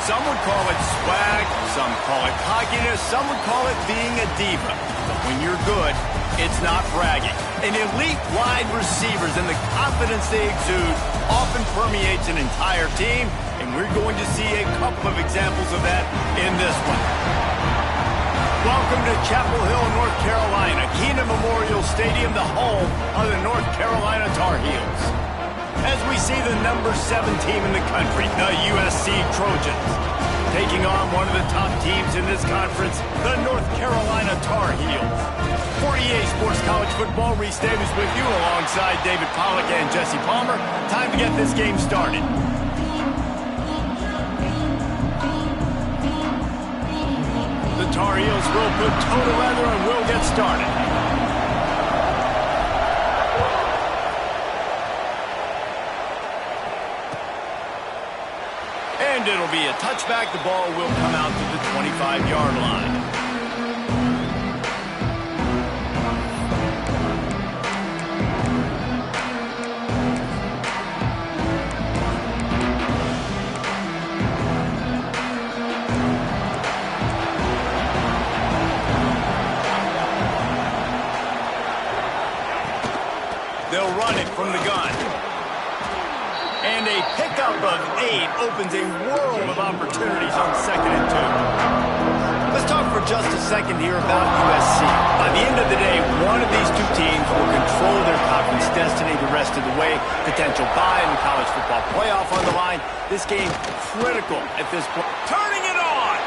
Some would call it swag, some call it cockiness, some would call it being a diva. But when you're good, it's not bragging. An elite wide receivers and the confidence they exude often permeates an entire team, and we're going to see a couple of examples of that in this one. Welcome to Chapel Hill, North Carolina, Keenan Memorial Stadium, the home of the North Carolina Tar Heels. As we see the number 7 team in the country, the USC Trojans, taking on one of the top teams in this conference, the North Carolina Tar Heels. For EA Sports College Football, Reese Davis with you alongside David Pollack and Jesse Palmer. Time to get this game started. The Tar Heels will put toe to leather and will get started. And it'll be a touchback. The ball will come out to the 25-yard line. They'll run it from the gun. And a pickup of 8 opens a world of opportunities on 2nd and 2. Let's talk for just a second here about USC. By the end of the day, one of these two teams will control their conference destiny the rest of the way. Potential bye in the college football playoff on the line. This game critical at this point. Turning it on!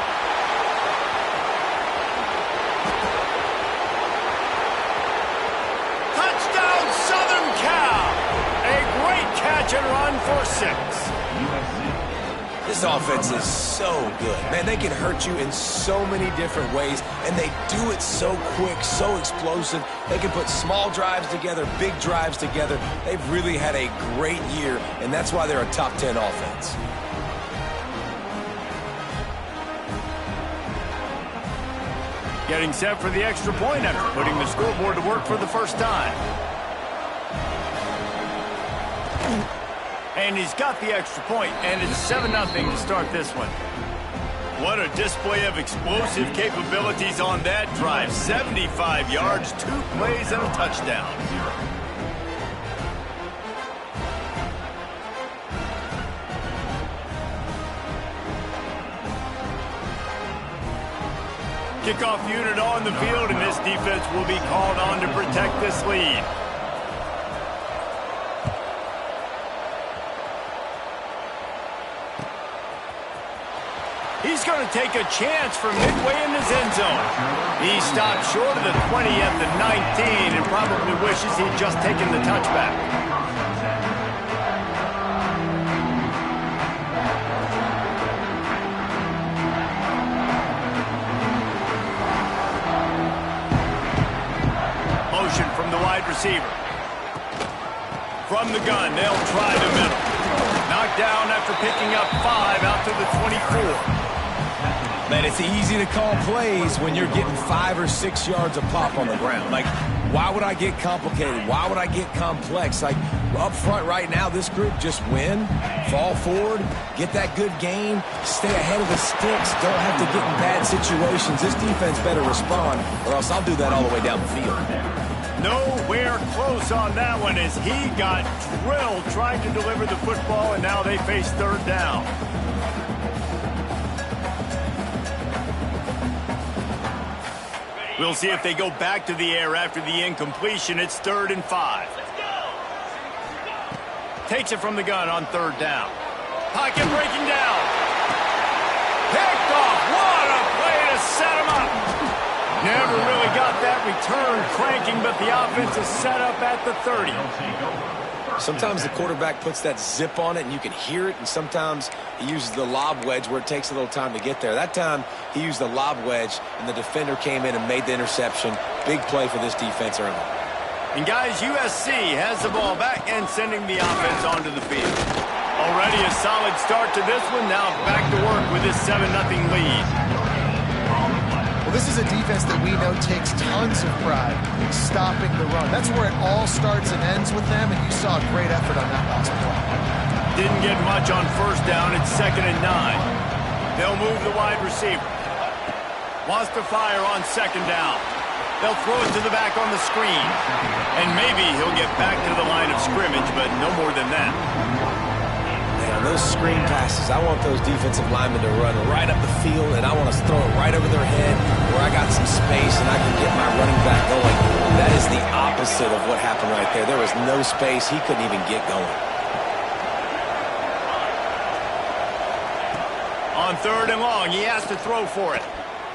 Touchdown, Southern Cal! A great catch and run for 6. This offense is so good. Man, they can hurt you in so many different ways, and they do it so quick, so explosive. They can put small drives together, big drives together. They've really had a great year, and that's why they're a top 10 offense. Getting set for the extra point after putting the scoreboard to work for the first time. And he's got the extra point, and it's 7-0 to start this one. What a display of explosive capabilities on that drive. 75 yards, 2 plays, and a touchdown. Kickoff unit on the field, and this defense will be called on to protect this lead. He's going to take a chance from midway in his end zone. He stopped short of the 20 at the 19 and probably wishes he'd just taken the touchback. Motion from the wide receiver. From the gun, they'll try the middle. Knocked down after picking up 5 out to the 24. Man, it's easy to call plays when you're getting 5 or 6 yards of pop on the ground. Like, why would I get complicated? Why would I get complex? Like, up front right now, this group just win, fall forward, get that good gain, stay ahead of the sticks, don't have to get in bad situations. This defense better respond, or else I'll do that all the way down the field. Nowhere close on that one as he got drilled trying to deliver the football, and now they face 3rd down. We'll see if they go back to the air after the incompletion. It's 3rd and 5. Takes it from the gun on 3rd down. Pocket breaking down. Picked off. What a play to set him up. Never really got that return cranking, but the offense is set up at the 30. Sometimes the quarterback puts that zip on it and you can hear it, and sometimes he uses the lob wedge where it takes a little time to get there. That time he used the lob wedge and the defender came in and made the interception. Big play for this defense early. And guys, USC has the ball back and sending the offense onto the field. Already a solid start to this one. Now back to work with this 7-0 lead. This is a defense that we know takes tons of pride in stopping the run. That's where it all starts and ends with them, and you saw a great effort on that last play. Didn't get much on 1st down. It's 2nd and 9. They'll move the wide receiver. Wants to fire on second down. They'll throw it to the back on the screen. And maybe he'll get back to the line of scrimmage, but no more than that. Man, those screen passes, I want those defensive linemen to run right up the field, and I want to throw it right over their head where I got some space and I can get my running back going. That is the opposite of what happened right there. There was no space. He couldn't even get going. On third and long, he has to throw for it.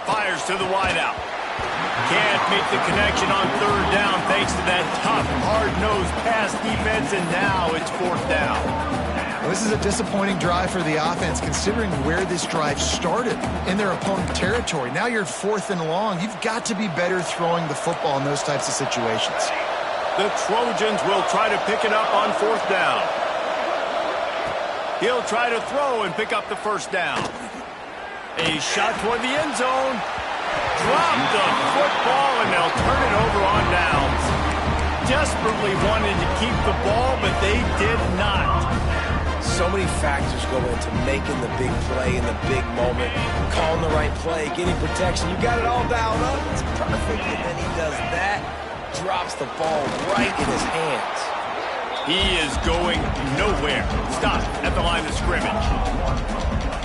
Fires to the wideout. Can't make the connection on third down thanks to that tough, hard-nosed pass defense, and now it's fourth down. Well, this is a disappointing drive for the offense, considering where this drive started in their opponent territory. Now you're fourth and long. You've got to be better throwing the football in those types of situations. The Trojans will try to pick it up on fourth down. He'll try to throw and pick up the first down. A shot toward the end zone. Drop the football, and they'll turn it over on downs. Desperately wanted to keep the ball, but they did not. So many factors go into making the big play in the big moment, calling the right play, getting protection. You got it all dialed up. It's perfect, and then he does that, drops the ball right in his hands. He is going nowhere. Stop at the line of scrimmage.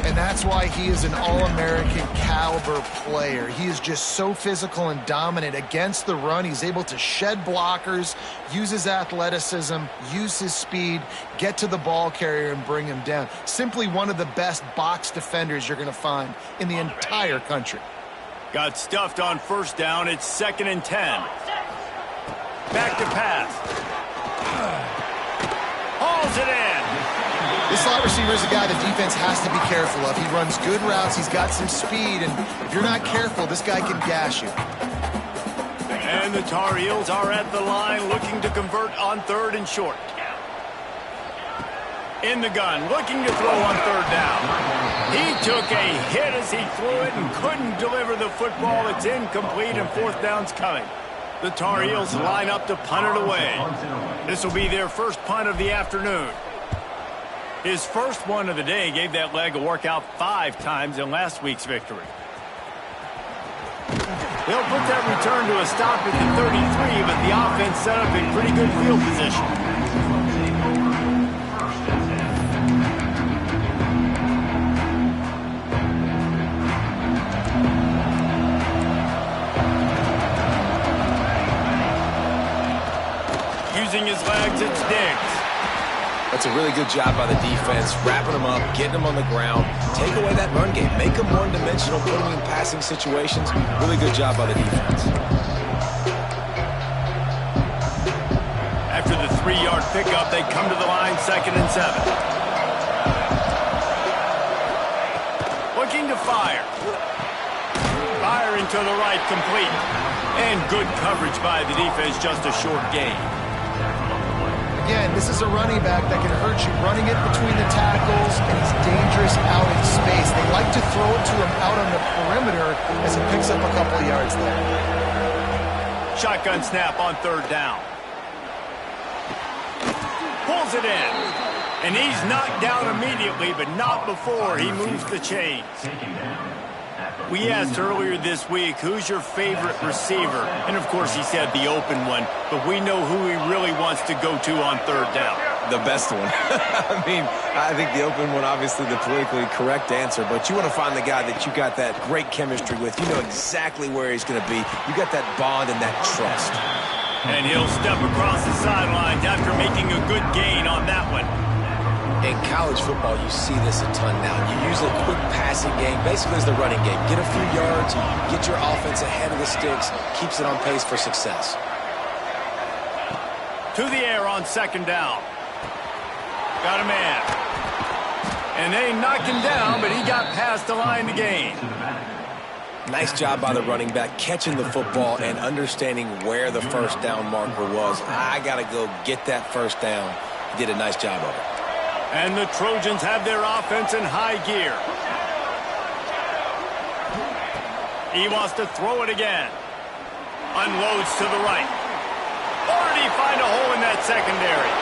And that's why he is an All-American caliber player. He is just so physical and dominant against the run. He's able to shed blockers, use his athleticism, use his speed, get to the ball carrier and bring him down. Simply one of the best box defenders you're going to find in the entire country. Got stuffed on first down. It's 2nd and 10. Back to pass. Hauls it in. This slot receiver is a guy the defense has to be careful of. He runs good routes. He's got some speed, and if you're not careful, this guy can gash you. And the Tar Heels are at the line looking to convert on third and short. In the gun, looking to throw on third down. He took a hit as he threw it and couldn't deliver the football. It's incomplete, and fourth down's coming. The Tar Heels line up to punt it away. This will be their first punt of the afternoon. His first one of the day gave that leg a workout 5 times in last week's victory. They'll put that return to a stop at the 33, but the offense set up in pretty good field position. Using his legs, it's Diggs. That's a really good job by the defense, wrapping them up, getting them on the ground, take away that run game, make them one-dimensional, put them in passing situations. Really good job by the defense. After the 3-yard pickup, they come to the line, 2nd and 7. Looking to fire. Firing to the right, complete. And good coverage by the defense, just a short gain. Again, this is a running back that can hurt you, running it between the tackles, and he's dangerous out in space. They like to throw it to him out on the perimeter as he picks up a couple of yards there. Shotgun snap on third down. Pulls it in. And he's knocked down immediately, but not before he moves the chains. We asked earlier this week, who's your favorite receiver? And, of course, he said the open one, but we know who he really wants to go to on third down. The best one. I mean, I think the open one, obviously the politically correct answer, but you want to find the guy that you got that great chemistry with. You know exactly where he's going to be. You got that bond and that trust. And he'll step across the sidelines after making a good gain on that one. In college football, you see this a ton now. You use a quick passing game, basically as the running game. Get a few yards, get your offense ahead of the sticks, keeps it on pace for success. To the air on 2nd down. Got a man. And they knocked him down, but he got past the line to gain. Nice job by the running back, catching the football and understanding where the first down marker was. I got to go get that first down. He did a nice job of it. And the Trojans have their offense in high gear. He wants to throw it again. Unloads to the right. Or did he find a hole in that secondary?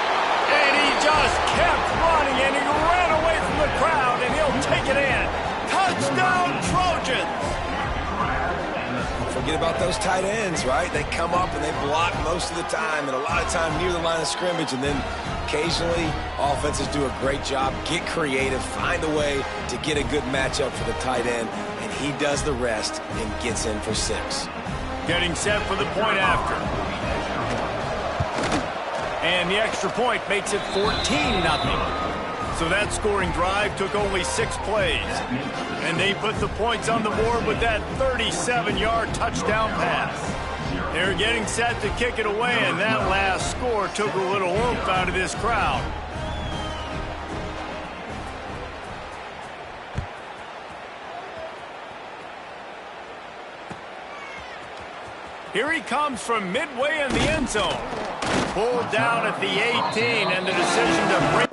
And he just kept running, and he ran away from the crowd, and he'll take it in. Touchdown! forget about those tight ends, right? They come up and they block most of the time, and a lot of time near the line of scrimmage, and then occasionally offenses do a great job, get creative, find a way to get a good matchup for the tight end, and he does the rest and gets in for 6. Getting set for the point after. And the extra point makes it 14-0. So that scoring drive took only 6 plays. And they put the points on the board with that 37-yard touchdown pass. They're getting set to kick it away, and that last score took a little oomph out of this crowd. Here he comes from midway in the end zone. Pulled down at the 18, and the decision to break.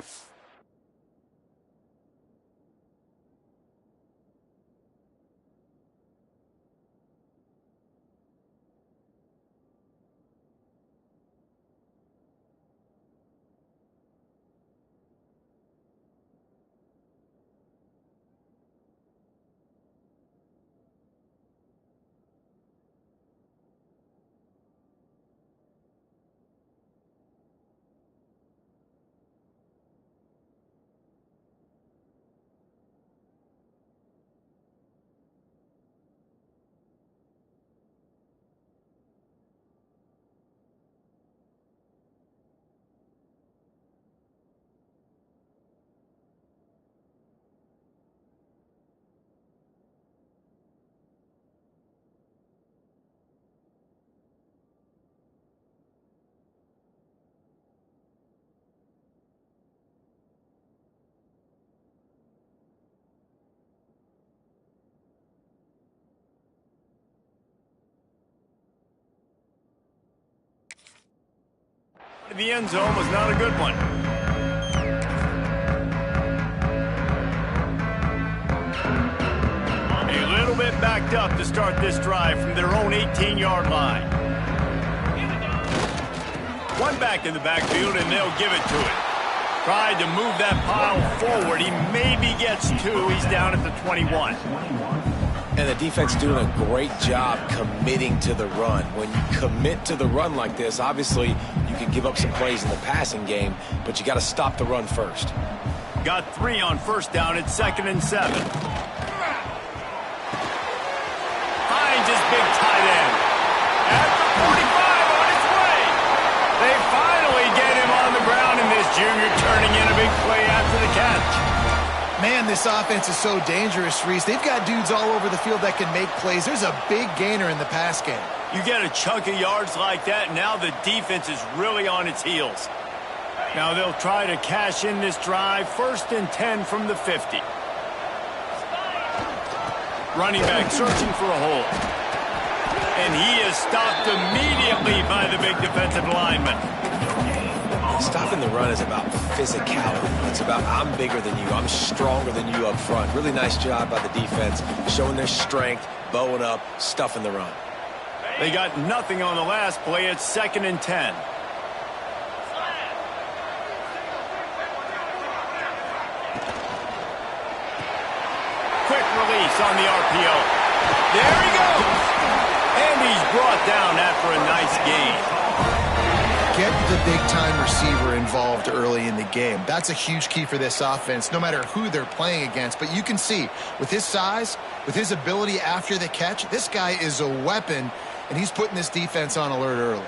The end zone was not a good one. A little bit backed up to start this drive from their own 18-yard line. One back in the backfield, and they'll give it to it. Tried to move that pile forward. He maybe gets 2. He's down at the 21. And the defense doing a great job committing to the run. When you commit to the run like this, obviously you can give up some plays in the passing game, but you got to stop the run first. Got 3 on first down. It's 2nd and 7. Finds his big tight end. At the 45 on its way. They finally get him on the ground, and this junior turning in a big play after the catch. Man, this offense is so dangerous, Reese. They've got dudes all over the field that can make plays. There's a big gainer in the pass game. You get a chunk of yards like that, and now the defense is really on its heels. Now they'll try to cash in this drive. 1st and 10 from the 50. Running back searching for a hole. And he is stopped immediately by the big defensive lineman. Stopping the run is about physicality. It's about I'm bigger than you. I'm stronger than you up front. Really nice job by the defense, showing their strength, bowing up, stuffing the run. They got nothing on the last play. It's 2nd and 10. Quick release on the RPO. There he goes. And he's brought down after a nice gain. Get the big-time receiver involved early in the game. That's a huge key for this offense, no matter who they're playing against. But you can see, with his size, with his ability after the catch, this guy is a weapon, and he's putting this defense on alert early.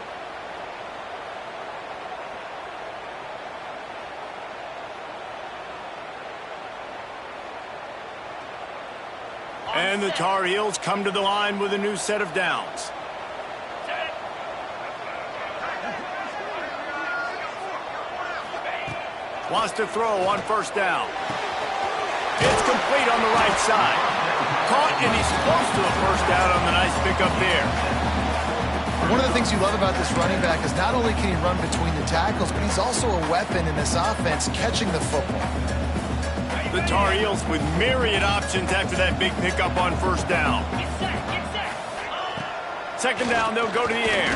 And the Tar Heels come to the line with a new set of downs. Wants to throw on first down. It's complete on the right side. Caught, and he's close to a first down on the nice pickup there. One of the things you love about this running back is not only can he run between the tackles, but he's also a weapon in this offense catching the football. The Tar Heels with myriad options after that big pickup on first down. 2nd down, they'll go to the air.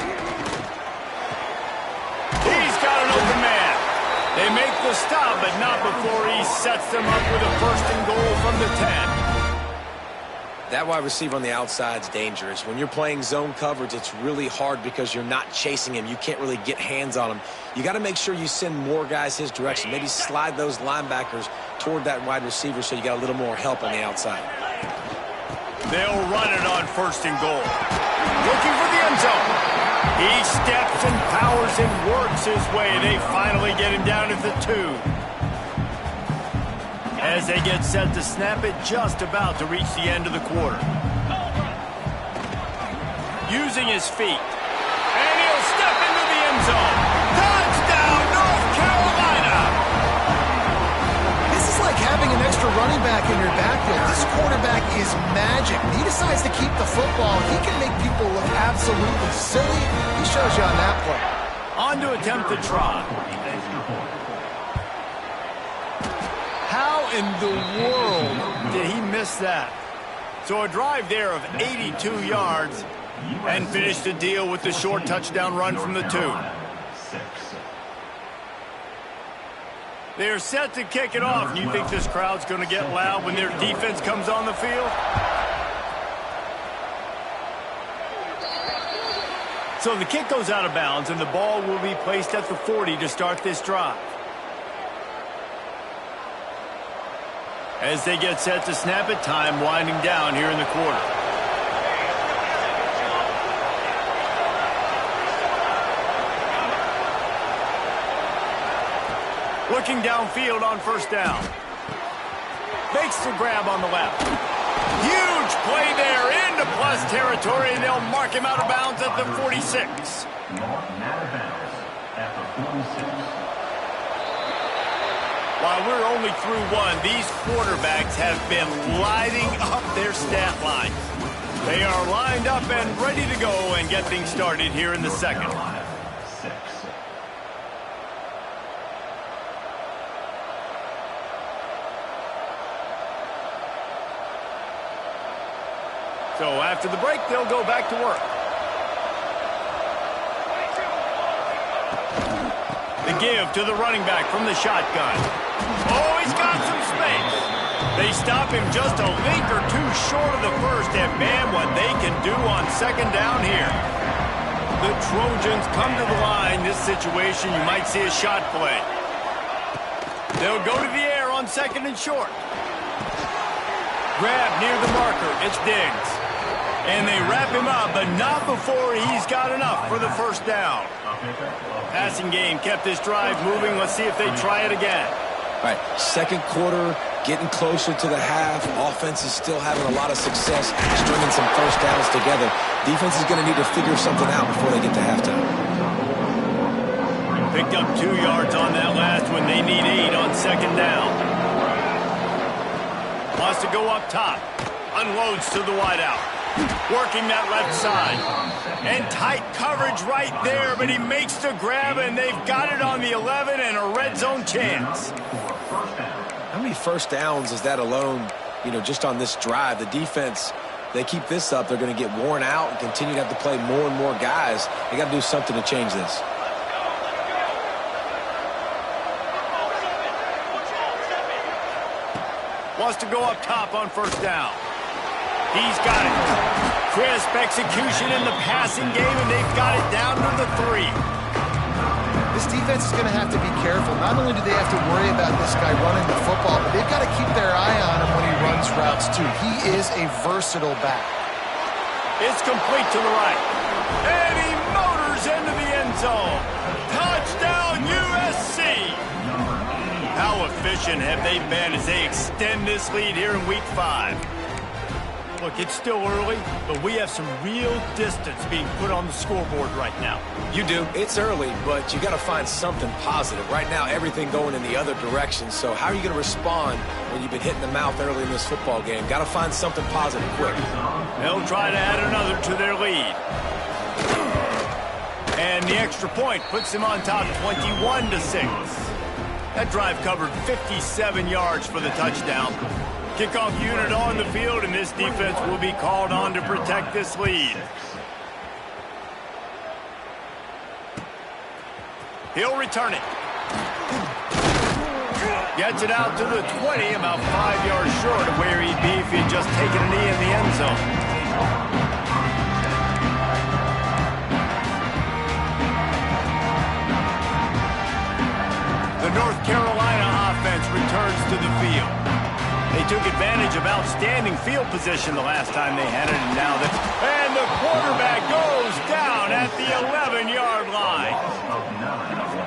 He's got an open man. They make the stop, but not before he sets them up with a 1st and goal from the 10. That wide receiver on the outside is dangerous. When you're playing zone coverage, it's really hard because you're not chasing him. You can't really get hands on him. You got to make sure you send more guys his direction. Maybe slide those linebackers toward that wide receiver so you got a little more help on the outside. They'll run it on 1st and goal. Looking for the end zone. He steps and powers and works his way. They finally get him down at the 2. As they get set to snap it, just about to reach the end of the quarter. Using his feet. And he'll step into the end zone. Touchdown, North Carolina! This is like having an extra running back in your backfield. This quarterback is magic. He decides to keep the football. He can make people look absolutely silly. He shows you on that play. On to attempt the try. How in the world did he miss that? So a drive there of 82 yards and finished the deal with the short touchdown run from the 2. They're set to kick it off. You think this crowd's going to get loud when their defense comes on the field? So the kick goes out of bounds, and the ball will be placed at the 40 to start this drive. As they get set to snap it, time winding down here in the quarter. Looking downfield on 1st down. Makes the grab on the left. Huge play there into plus territory, and they'll mark him out of bounds at the 46. While we're only through 1, these quarterbacks have been lighting up their stat line. They are lined up and ready to go and get things started here in the 2nd. So after the break, they'll go back to work. The give to the running back from the shotgun. Oh, he's got some space. They stop him just a link or 2 short of the 1st, and man, what they can do on 2nd down here. The Trojans come to the line. This situation, you might see a shot play. They'll go to the air on 2nd and short. Grab near the marker. It's Diggs. And they wrap him up, but not before he's got enough for the 1st down. Passing game kept this drive moving. Let's see if they try it again. All right, 2nd quarter, getting closer to the half. Offense is still having a lot of success stringing some 1st downs together. Defense is going to need to figure something out before they get to halftime. Picked up 2 yards on that last one. They need 8 on 2nd down. Wants to go up top. Unloads to the wideout. Working that left side. And tight coverage right there, but he makes the grab, and they've got it on the 11 and a red zone chance. How many 1st downs is that alone, just on this drive? The defense, they keep this up, they're going to get worn out and continue to have to play more and more guys. They got to do something to change this. Wants to go up top on 1st down. He's got it. Crisp execution in the passing game, and they've got it down to the 3. This defense is going to have to be careful. Not only do they have to worry about this guy running the football, but they've got to keep their eye on him when he runs routes, too. He is a versatile back. It's complete to the right. And he motors into the end zone. Touchdown, USC! How efficient have they been as they extend this lead here in Week 5? Look, it's still early, but we have some real distance being put on the scoreboard right now. You do. It's early, but you got to find something positive. Right now, everything going in the other direction. So how are you going to respond when you've been hit in the mouth early in this football game? Got to find something positive quick. They'll try to add another to their lead. And the extra point puts them on top 21-6. That drive covered 57 yards for the touchdown. Kickoff unit on the field, and this defense will be called on to protect this lead. He'll return it. Gets it out to the 20, about 5 yards short of where he'd be if he'd just taken a knee in the end zone. The North Carolina offense returns to the field. They took advantage of outstanding field position the last time they had it, and now that... And the quarterback goes down at the 11-yard line.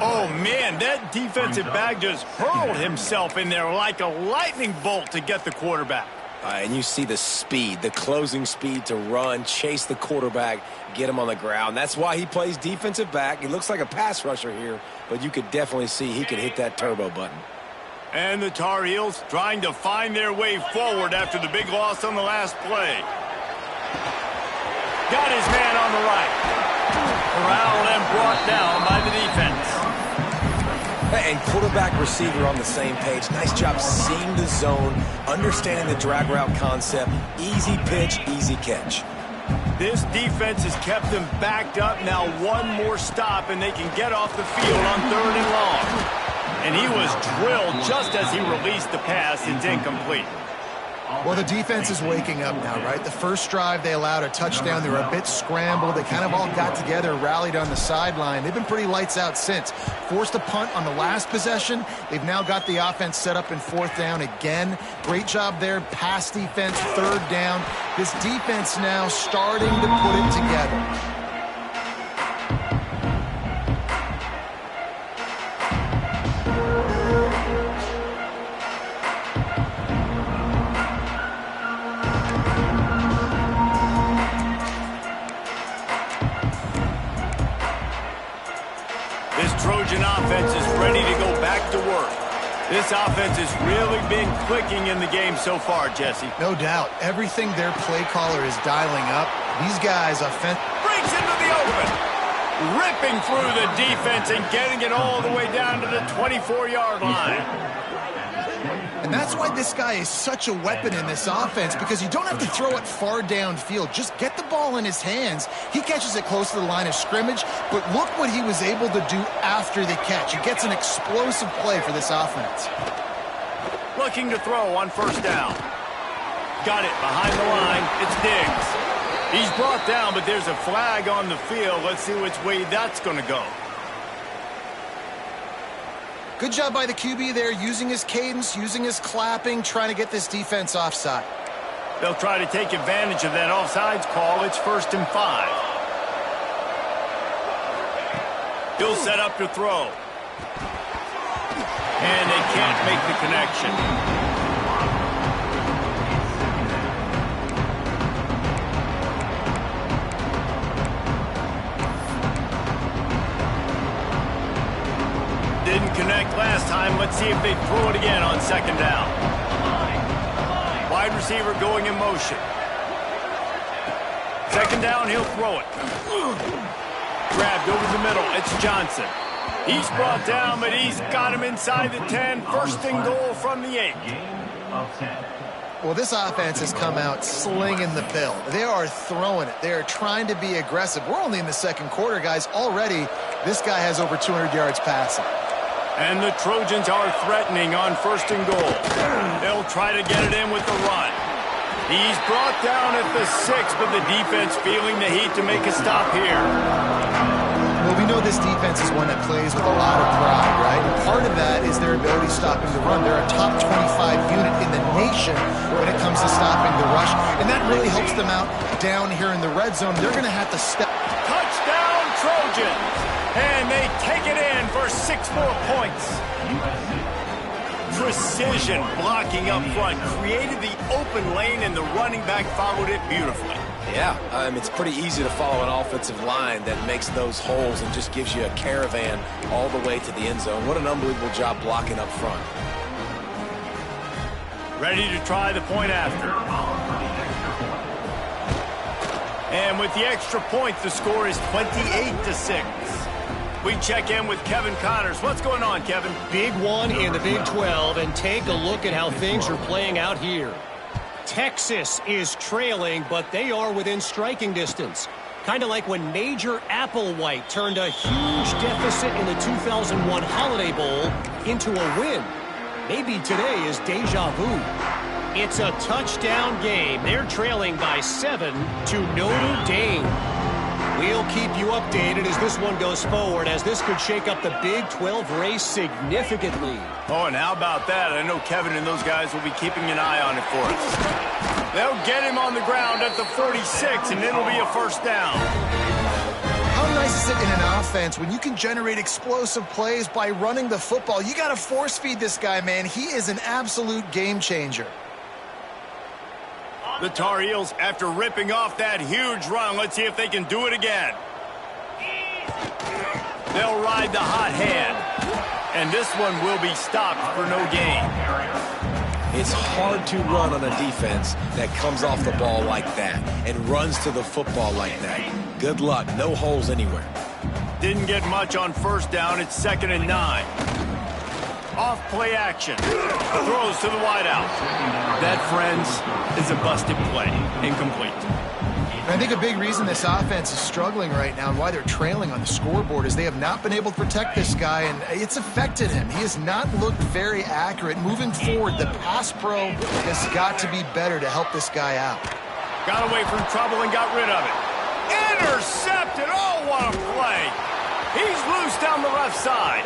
Oh, man, that defensive back just hurled himself in there like a lightning bolt to get the quarterback. And you see the speed, the closing speed to run, chase the quarterback, get him on the ground. That's why he plays defensive back. He looks like a pass rusher here, but you could definitely see he could hit that turbo button. And the Tar Heels trying to find their way forward after the big loss on the last play. Got his man on the right. Corralled and brought down by the defense. And quarterback receiver on the same page. Nice job seeing the zone, understanding the drag route concept. Easy pitch, easy catch. This defense has kept them backed up. Now one more stop and they can get off the field on 3rd and long. And he was drilled just as he released the pass. It's incomplete. Well, the defense is waking up now, right? The first drive, they allowed a touchdown. They were a bit scrambled. They kind of all got together, rallied on the sideline. They've been pretty lights out since. Forced a punt on the last possession. They've now got the offense set up in 4th down again. Great job there. Pass defense, 3rd down. This defense now starting to put it together. Trojan offense is ready to go back to work. This offense has really been clicking in the game so far, Jesse. No doubt. Everything their play caller is dialing up. These guys breaks into the open. Ripping through the defense and getting it all the way down to the 24-yard line. And that's why this guy is such a weapon in this offense, because you don't have to throw it far downfield. Just get the ball in his hands. He catches it close to the line of scrimmage, but look what he was able to do after the catch. He gets an explosive play for this offense. Looking to throw on 1st down. Got it behind the line. It's Diggs. He's brought down, but there's a flag on the field. Let's see which way that's going to go. Good job by the QB there, using his cadence, using his clapping, trying to get this defense offside. They'll try to take advantage of that offsides call. It's 1st and 5. He'll set up to throw. And they can't make the connection. Didn't connect last time. Let's see if they throw it again on 2nd down. Wide receiver going in motion. 2nd down, he'll throw it. Grabbed over the middle. It's Johnson. He's brought down, but he's got him inside the 10. 1st and goal from the 8. Well, this offense has come out slinging the pill. They are throwing it. They are trying to be aggressive. We're only in the 2nd quarter, guys. Already, this guy has over 200 yards passing. And the Trojans are threatening on 1st and goal. They'll try to get it in with the run. He's brought down at the 6, but the defense feeling the heat to make a stop here. Well, we know this defense is one that plays with a lot of pride, right? And part of that is their ability stopping the run. They're a top 25 unit in the nation when it comes to stopping the rush, and that really helps them out down here in the red zone. They're going to have to step. Touchdown, Trojans! And they take it in for 6 more points. Precision blocking up front created the open lane, and the running back followed it beautifully. Yeah, it's pretty easy to follow an offensive line that makes those holes and just gives you a caravan all the way to the end zone. What an unbelievable job blocking up front. Ready to try the point after. And with the extra point, the score is 28-6. We check in with Kevin Connors. What's going on, Kevin? Big one in the Big 12, and take a look at how things are playing out here. Texas is trailing, but they are within striking distance. Kind of like when Major Applewhite turned a huge deficit in the 2001 Holiday Bowl into a win. Maybe today is deja vu. It's a touchdown game. They're trailing by 7 to Notre Dame. We'll keep you updated as this one goes forward, as this could shake up the Big 12 race significantly. Oh, and how about that? I know Kevin and those guys will be keeping an eye on it for us. They'll get him on the ground at the 46, and it'll be a first down. How nice is it in an offense when you can generate explosive plays by running the football? You got to force feed this guy, man. He is an absolute game changer. The Tar Heels, after ripping off that huge run, let's see if they can do it again. They'll ride the hot hand, and this one will be stopped for no gain. It's hard to run on a defense that comes off the ball like that and runs to the football like that. Good luck. No holes anywhere. Didn't get much on first down. It's 2nd and 9. Off play action. Throws to the wideout. That, friends, is a busted play. Incomplete. And I think a big reason this offense is struggling right now and why they're trailing on the scoreboard is they have not been able to protect this guy, and it's affected him. He has not looked very accurate. Moving forward, the pass pro has got to be better to help this guy out. Got away from trouble and got rid of it. Intercepted. Oh, what a play. He's loose down the left side.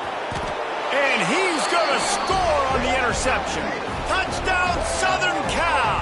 And he's going to score on the interception. Touchdown, Southern Cal.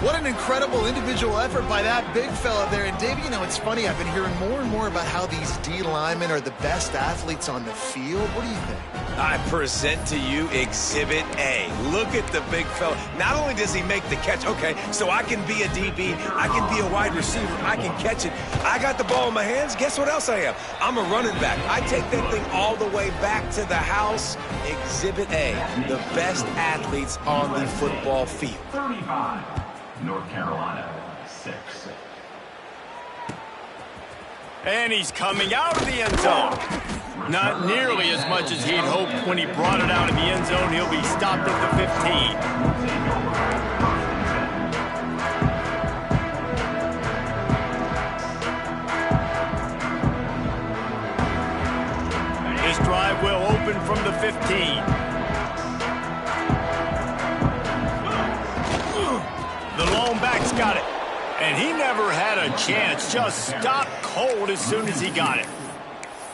What an incredible individual effort by that big fella there. And, Dave, you know, it's funny. I've been hearing more and more about how these D linemen are the best athletes on the field. What do you think? I present to you Exhibit A. Look at the big fella. Not only does he make the catch, okay, so I can be a DB, I can be a wide receiver, I can catch it. I got the ball in my hands. Guess what else I am? I'm a running back. I take that thing all the way back to the house. Exhibit A, the best athletes on the football field. 35, North Carolina, 6. And he's coming out of the end zone. Not nearly as much as he'd hoped when he brought it out of the end zone. He'll be stopped at the 15. This drive will open from the 15. The lone back's got it. And he never had a chance. Just stopped cold as soon as he got it.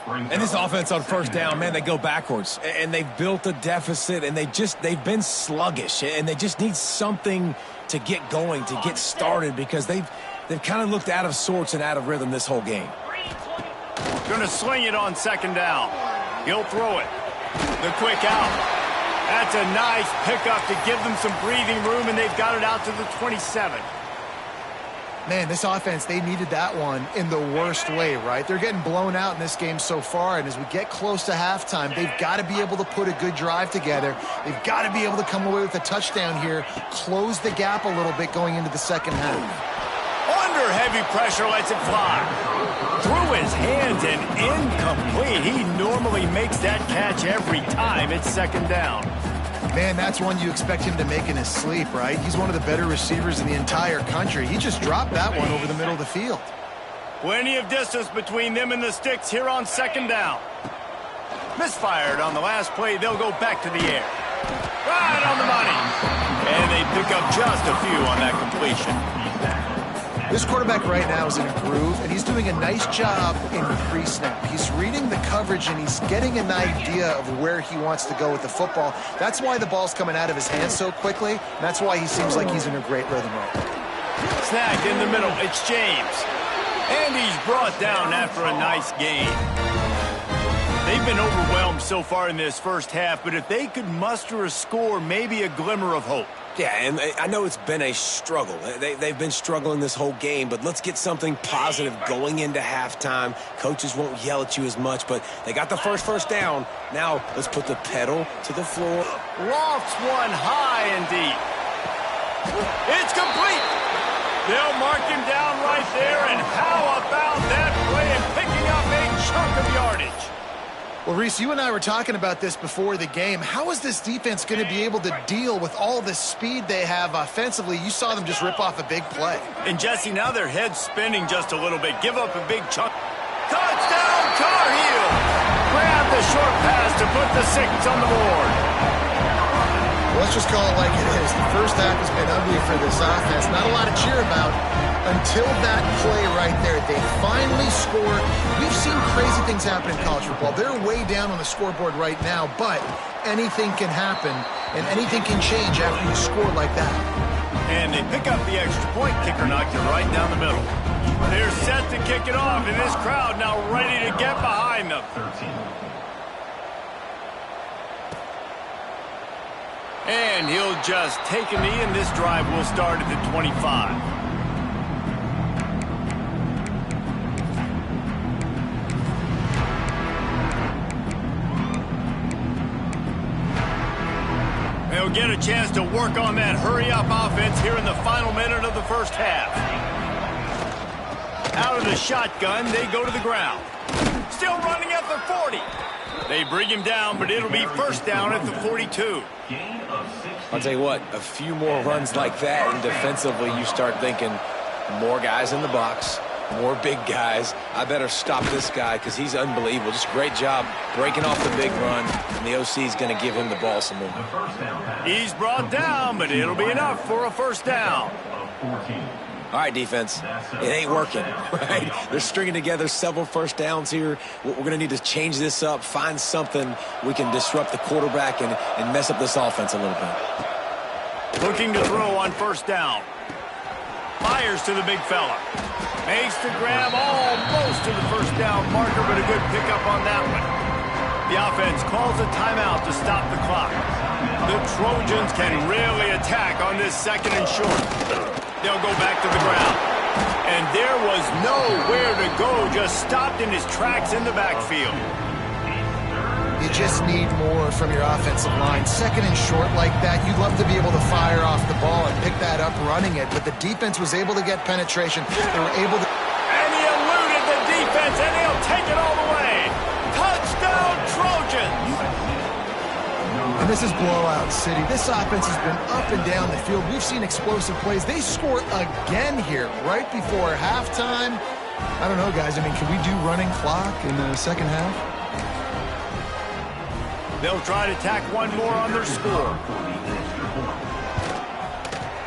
And this offense on first down, man, they go backwards. And they've built a deficit, and they've been sluggish. And they just need something to get going, to get started, because they've kind of looked out of sorts and out of rhythm this whole game. Gonna sling it on 2nd down. He'll throw it. The quick out. That's a nice pickup to give them some breathing room, and they've got it out to the 27. Man, this offense, they needed that one in the worst way, right? They're getting blown out in this game so far, and as we get close to halftime, they've got to be able to put a good drive together. They've got to be able to come away with a touchdown here, close the gap a little bit going into the second half. Under heavy pressure, lets it fly. Through his hands and incomplete. He normally makes that catch every time. It's 2nd down. Man, that's one you expect him to make in his sleep, right? He's one of the better receivers in the entire country. He just dropped that one over the middle of the field. Plenty of distance between them and the sticks here on 2nd down. Misfired on the last play. They'll go back to the air. Right on the money. And they pick up just a few on that completion. This quarterback right now is in a groove, and he's doing a nice job in pre-snap. He's reading the coverage, and he's getting an idea of where he wants to go with the football. That's why the ball's coming out of his hands so quickly, and that's why he seems like he's in a great rhythm right now. Snagged in the middle. It's James. And he's brought down after a nice gain. They've been overwhelmed so far in this first half, but if they could muster a score, maybe a glimmer of hope. Yeah, and I know it's been a struggle. They've been struggling this whole game, but let's get something positive going into halftime. Coaches won't yell at you as much, but they got the first down. Now let's put the pedal to the floor. Lofts one high and deep. It's complete. They'll mark him down right there, and how about that play and picking up a chunk of yardage? Well, Reese, you and I were talking about this before the game. How is this defense going to be able to deal with all the speed they have offensively? You saw them just rip off a big play. And, Jesse, now their head's spinning just a little bit. Give up a big chunk. Touchdown, Tar Heel! Grab the short pass to put the 6 on the board. Well, let's just call it like it is. The first half has been ugly for this offense. Not a lot to cheer about until that play right there. They finally score. We've seen crazy things happen in college football. They're way down on the scoreboard right now, but anything can happen, and anything can change after you score like that. And they pick up the extra point. Kicker knocked it right down the middle. They're set to kick it off, and this crowd now ready to get behind them. 13. And he'll just take a knee, and this drive will start at the 25. They'll get a chance to work on that hurry-up offense here in the final minute of the first half. Out of the shotgun, they go to the ground. Still running at the 40. They bring him down, but it'll be first down at the 42. I'll tell you what, a few more runs like that, and defensively you start thinking more guys in the box, more big guys. I better stop this guy because he's unbelievable. Just great job breaking off the big run, and the OC is going to give him the ball some more. He's brought down, but it'll be enough for a first down. All right, defense, it ain't working, right? They're stringing together several first downs here. We're going to need to change this up, find something we can disrupt the quarterback and mess up this offense a little bit. Looking to throw on first down. Fires to the big fella. Makes the grab almost to the first down marker, but a good pickup on that one. The offense calls a timeout to stop the clock. The Trojans can really attack on this second and short. They'll go back to the ground. And there was nowhere to go, just stopped in his tracks in the backfield. You just need more from your offensive line. Second and short like that, you'd love to be able to fire off the ball and pick that up running it, but the defense was able to get penetration. They were able to... And he eluded the defense, and he'll take it all the way. Touchdown, Trojans! And this is blowout city. This offense has been up and down the field. We've seen explosive plays. They score again here right before halftime. I don't know, guys. I mean, can we do running clock in the second half? They'll try to tack one more on their score.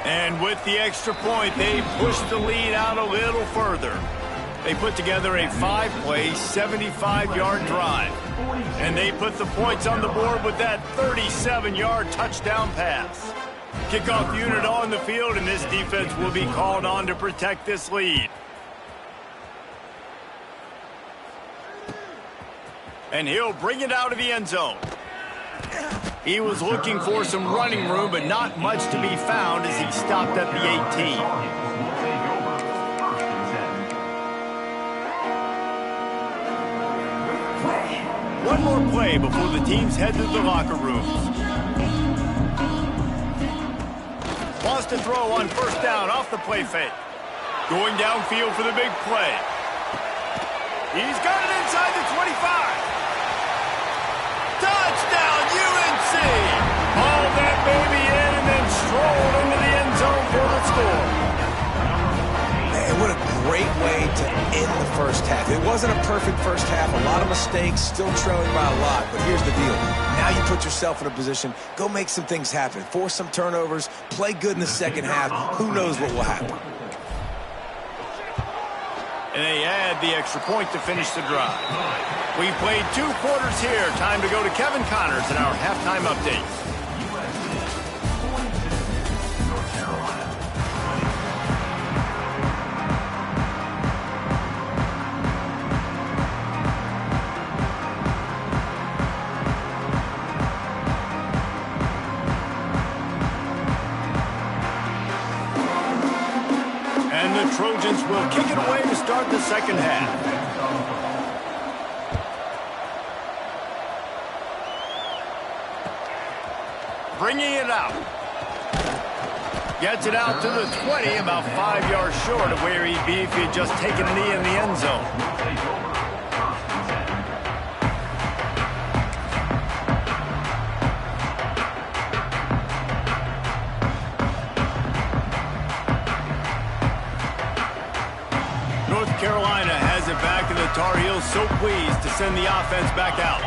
And with the extra point, they push the lead out a little further. They put together a 5-play, 75-yard drive. And they put the points on the board with that 37-yard touchdown pass. Kickoff unit on the field, and this defense will be called on to protect this lead. And he'll bring it out of the end zone. He was looking for some running room, but not much to be found as he stopped at the 18. One more play before the teams head to the locker rooms. Wants to throw on first down off the play fake. Going downfield for the big play. He's got it inside the 25. Touchdown, UNC! Hauled that baby in and then strolled into the end zone for the score. Man, what a great way to end the first half. It wasn't a perfect first half. A lot of mistakes, still trailing by a lot. But here's the deal. Now you put yourself in a position, go make some things happen. Force some turnovers, play good in the second half. Who knows what will happen? And they add the extra point to finish the drive. We played 2 quarters here. Time to go to Kevin Connors in our halftime updates. The Trojans will kick it away to start the second half. Bringing it out. Gets it out to the 20, about 5 yards short of where he'd be if he'd just taken a knee in the end zone. Carolina has it back, and the Tar Heels so pleased to send the offense back out.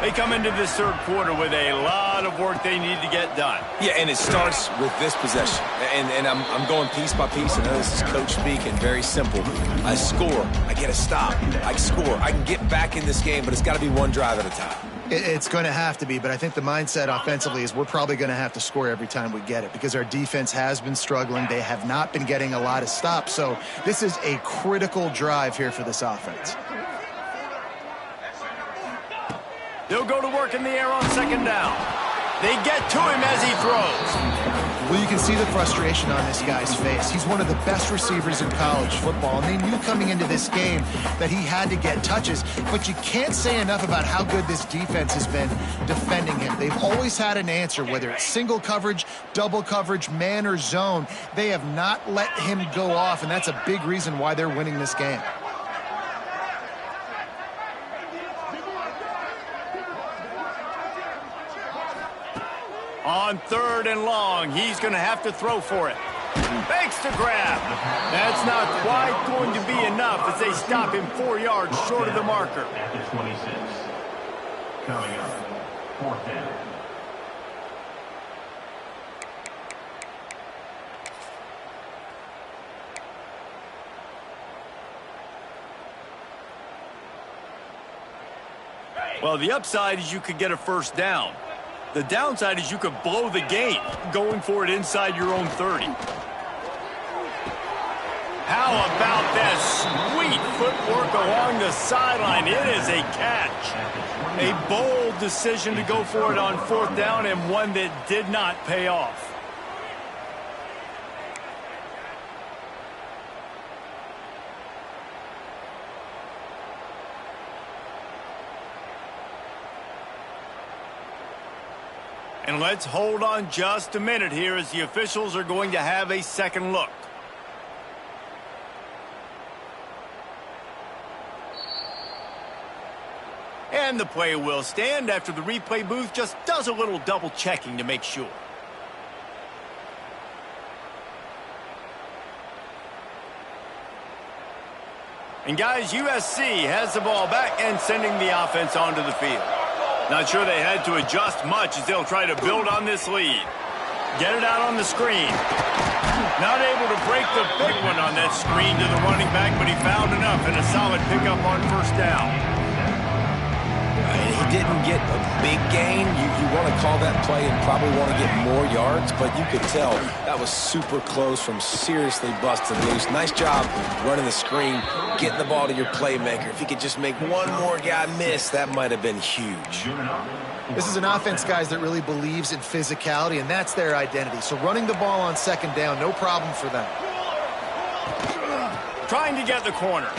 They come into this third quarter with a lot of work they need to get done. Yeah, and it starts with this possession. And I'm going piece by piece. I know this is coach speak and very simple. I score. I get a stop. I score. I can get back in this game, but it's got to be one drive at a time. It's going to have to be, but I think the mindset offensively is we're probably going to have to score every time we get it because our defense has been struggling. They have not been getting a lot of stops, so this is a critical drive here for this offense. They'll go to work in the air on second down. They get to him as he throws. Well, you can see the frustration on this guy's face. He's one of the best receivers in college football, and they knew coming into this game that he had to get touches, but you can't say enough about how good this defense has been defending him. They've always had an answer, whether it's single coverage, double coverage, man or zone. They have not let him go off, and that's a big reason why they're winning this game. On third and long, he's going to have to throw for it. Makes the grab. That's not quite going to be enough as they stop him 4 yards short of the marker. At the 26. Coming up, fourth down. Well, the upside is you could get a first down. The downside is you could blow the game going for it inside your own 30. How about that sweet footwork along the sideline? It is a catch. A bold decision to go for it on fourth down and one that did not pay off. And let's hold on just a minute here as the officials are going to have a second look. And the play will stand after the replay booth just does a little double checking to make sure. And guys, USC has the ball back and sending the offense onto the field. Not sure they had to adjust much as they'll try to build on this lead. Get it out on the screen. Not able to break the big one on that screen to the running back, but he found enough and a solid pickup on first down. He didn't get a big gain. You want to call that play and probably want to get more yards, but you could tell that was super close from seriously busted loose. Nice job running the screen, getting the ball to your playmaker. If he could just make one more guy miss, that might have been huge. This is an offense, guys, that really believes in physicality, and that's their identity. So running the ball on second down, no problem for them. Trying to get the corner.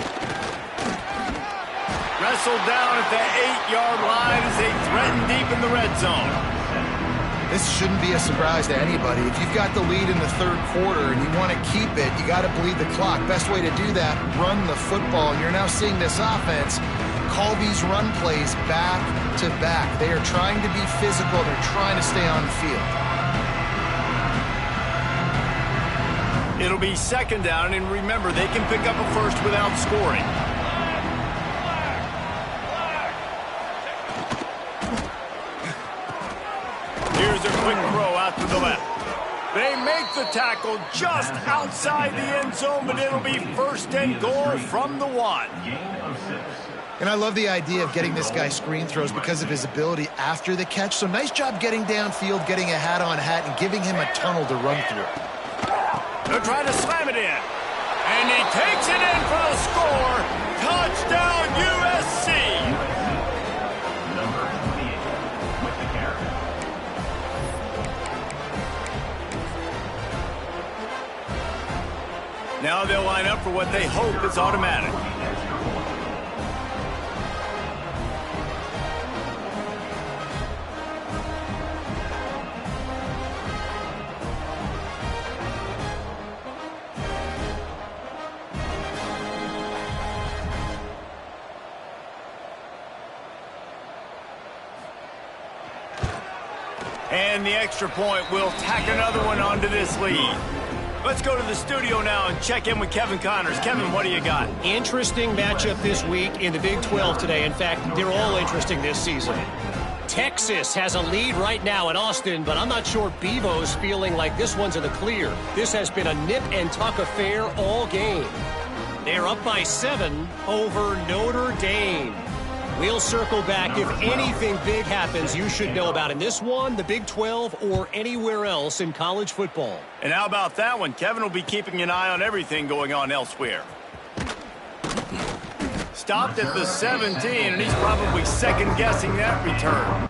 Wrestled down at the 8-yard line as they threaten deep in the red zone. This shouldn't be a surprise to anybody. If you've got the lead in the third quarter and you want to keep it, you got to bleed the clock. Best way to do that, run the football. And you're now seeing this offense call these run plays back to back. They are trying to be physical. They're trying to stay on the field. It'll be second down, and remember, they can pick up a first without scoring. Here's a quick throw out to the left. They make the tackle just outside the end zone, but it'll be first and goal from the 1. And I love the idea of getting this guy screen throws because of his ability after the catch. So nice job getting downfield, getting a hat-on-hat, and giving him a tunnel to run through. They're trying to slam it in. And he takes it in for the score. Touchdown, USC. Now they'll line up for what they hope is automatic. And the extra point will tack another one onto this lead. Let's go to the studio now and check in with Kevin Connors. Kevin, what do you got? Interesting matchup this week in the Big 12 today. In fact, they're all interesting this season. Texas has a lead right now in Austin, but I'm not sure Bevo's feeling like this one's in the clear. This has been a nip-and-tuck affair all game. They're up by 7 over Notre Dame. We'll circle back if anything big happens you should know about in this one, the Big 12, or anywhere else in college football. And how about that one? Kevin will be keeping an eye on everything going on elsewhere. Stopped at the 17, and he's probably second-guessing that return.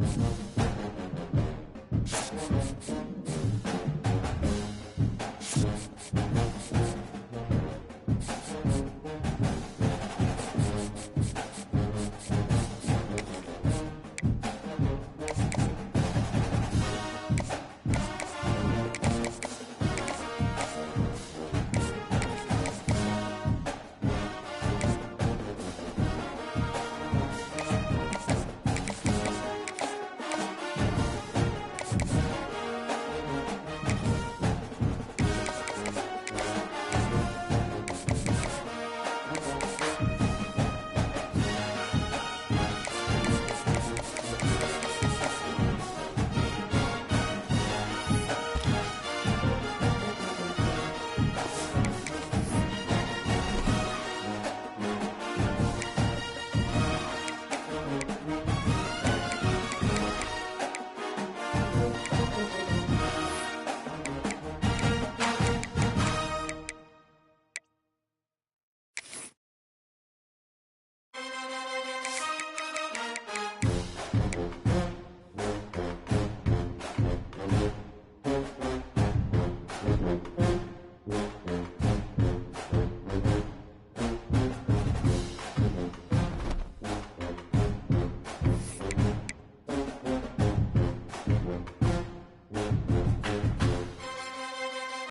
it.